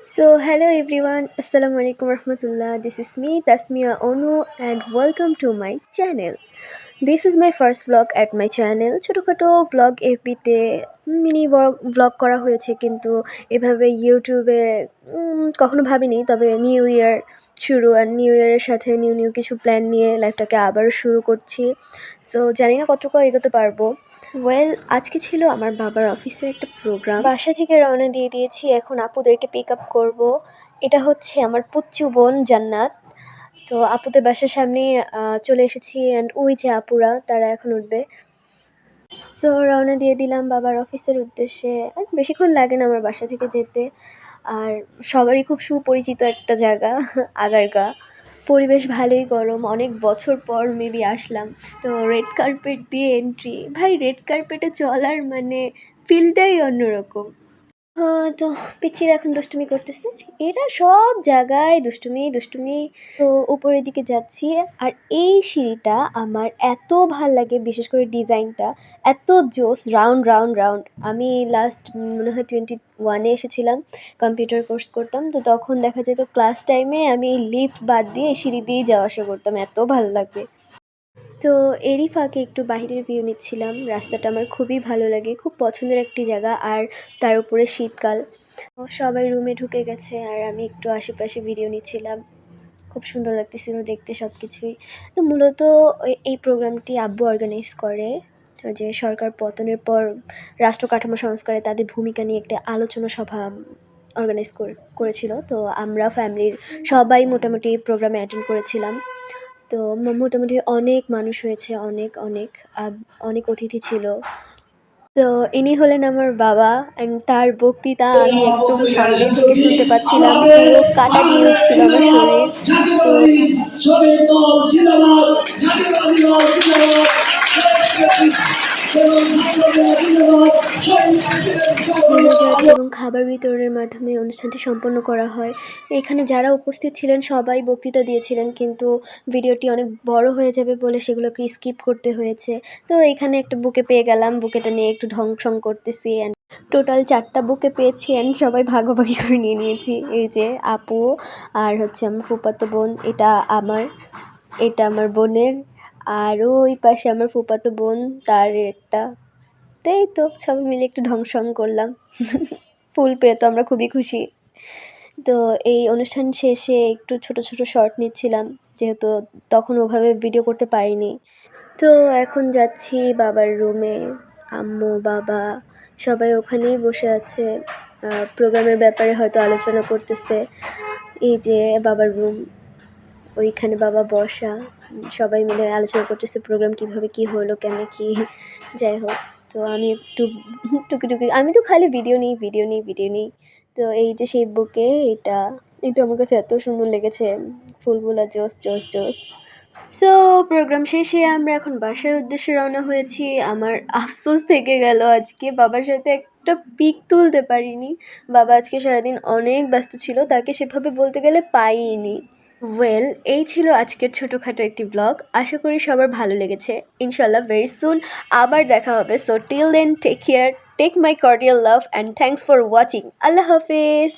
Hello everyone, Assalamu alaikum warahmatullah. This is me, Tasmia Onu, and welcome to my channel. This is my first vlog at my channel. ছোটোখাটো vlog FB-তে mini vlog করা হয়েছে, কিন্তু এভাবে ইউটিউবে কখনো ভাবিনি। তবে নিউ ইয়ার শুরু, আর নিউ ইয়ারের সাথে নিউ কিছু প্ল্যান নিয়ে লাইফটাকে আবারও শুরু করছি। সো জানি না কতটুকু এগোতে পারবো। আজকে ছিল আমার বাবার অফিসের একটা প্রোগ্রাম। বাসা থেকে রওনা দিয়ে দিয়েছি, এখন আপুদেরকে পিক আপ করবো। এটা হচ্ছে আমার পুচ্চু বোন জান্নাত। তো আপুদের বাসার সামনে চলে এসেছি, অ্যান্ড ওই যে আপুরা, তারা এখন উঠবে। সো রওনা দিয়ে দিলাম বাবার অফিসের উদ্দেশ্যে। আর বেশিক্ষণ লাগে না আমার বাসা থেকে যেতে। আর সবারই খুব সুপরিচিত একটা জায়গা আগারগা। পরিবেশ ভালোই গরম, অনেক বছর পর মেবি আসলাম। তো রেড কার্পেট দিয়ে এন্ট্রি, ভাই রেড কার্পেটে চলার মানে ফিলটাই অন্যরকম। তো পিচ্চিরা এখন দুষ্টুমি করতেছে। এরা সব জায়গায় দুষ্টুমি। তো উপরের দিকে যাচ্ছি, আর এই সিঁড়িটা আমার এত ভাল লাগে, বিশেষ করে ডিজাইনটা এত জোস, রাউন্ড। আমি লাস্ট মনে হয় 21-এ এসেছিলাম, কম্পিউটার কোর্স করতাম। তো তখন দেখা যেত ক্লাস টাইমে আমি লিফট বাদ দিয়ে সিঁড়ি দিয়েই যাওয়া আসা করতাম, এত ভালো লাগে। তো এরই ফাঁকে একটু বাহিরের ভিউ নিচ্ছিলাম। রাস্তাটা আমার খুবই ভালো লাগে, খুব পছন্দের একটি জায়গা, আর তার উপরে শীতকাল। সবাই রুমে ঢুকে গেছে, আর আমি একটু আশেপাশে ভিডিও নিচ্ছিলাম। খুব সুন্দর লাগতেছিল দেখতে সব কিছুই। তো মূলত এই প্রোগ্রামটি আব্বু অর্গানাইজ করে, যে সরকার পতনের পর রাষ্ট্র কাঠামো সংস্কারে তাদের ভূমিকা নিয়ে একটা আলোচনা সভা অর্গানাইজ করেছিল। তো আমরা ফ্যামিলির সবাই মোটামুটি প্রোগ্রামে অ্যাটেন্ড করেছিলাম। তো মোটামুটি অনেক মানুষ হয়েছে, অনেক অতিথি ছিল। তো ইনি হলেন আমার বাবা, অ্যান্ড তার বক্তৃতা আমি একদম সামনে থেকে শুনতে পাচ্ছিলাম, পুরো কাঁটা দিয়ে উঠছিল আমার শরীর। মোনাজাত এবং খাবার বিতরণের মাধ্যমে অনুষ্ঠানটি সম্পন্ন করা হয়। এখানে যারা উপস্থিত ছিলেন সবাই বক্তৃতা দিয়েছিলেন, কিন্তু ভিডিওটি অনেক বড় হয়ে যাবে বলে সেগুলোকে স্কিপ করতে হয়েছে। তো এখানে একটা বুকে পেয়ে গেলাম, বুকেটা নিয়ে একটু ঢং করতেছি। অ্যান্ড টোটাল 4টা বুকে পেয়েছি, অ্যান্ড সবাই ভাগাভাগি করে নিয়ে নিয়েছি। এই যে আপু, আর হচ্ছে আমার ফুফাতো বোন, এটা আমার বোনের, আর ওই পাশে আমার ফুফাতো বোন, তার একটা। তাই তো সবাই মিলে একটু ঢং করলাম। ফুল পেয়ে তো আমরা খুবই খুশি। তো এই অনুষ্ঠান শেষে একটু ছোট শর্ট নিচ্ছিলাম, যেহেতু তখন ওভাবে ভিডিও করতে পারিনি। তো এখন যাচ্ছি বাবার রুমে। আম্মু, বাবা সবাই ওখানেই বসে আছে, প্রোগ্রামের ব্যাপারে হয়তো আলোচনা করতেছে। এই যে বাবার রুম, ওইখানে বাবা বসা, সবাই মিলে আলোচনা করতেছে প্রোগ্রাম কীভাবে কী হলো, কেমন কী, যাই হোক। তো আমি একটু টুকি আমি তো খালি ভিডিও নিই। তো এই যে সেই বুকে, এটা আমার কাছে এত সুন্দর লেগেছে, ফুলগুলা জোস। সো প্রোগ্রাম শেষে আমরা এখন বাসার উদ্দেশ্যে রওনা হয়েছি। আমার আফসোস থেকে গেল, আজকে বাবার সাথে একটা পিক তুলতে পারিনি। বাবা আজকে সারাদিন অনেক ব্যস্ত ছিল, তাকে সেভাবে বলতে গেলে পাইনি। এই ছিল আজকের ছোটোখাটো একটি ব্লগ। আশা করি সবার ভালো লেগেছে। ইনশাল্লাহ ভেরি সুন আবার দেখা হবে। So till then take care, take my cordial love, and thanks for watching. আল্লাহ হাফেজ।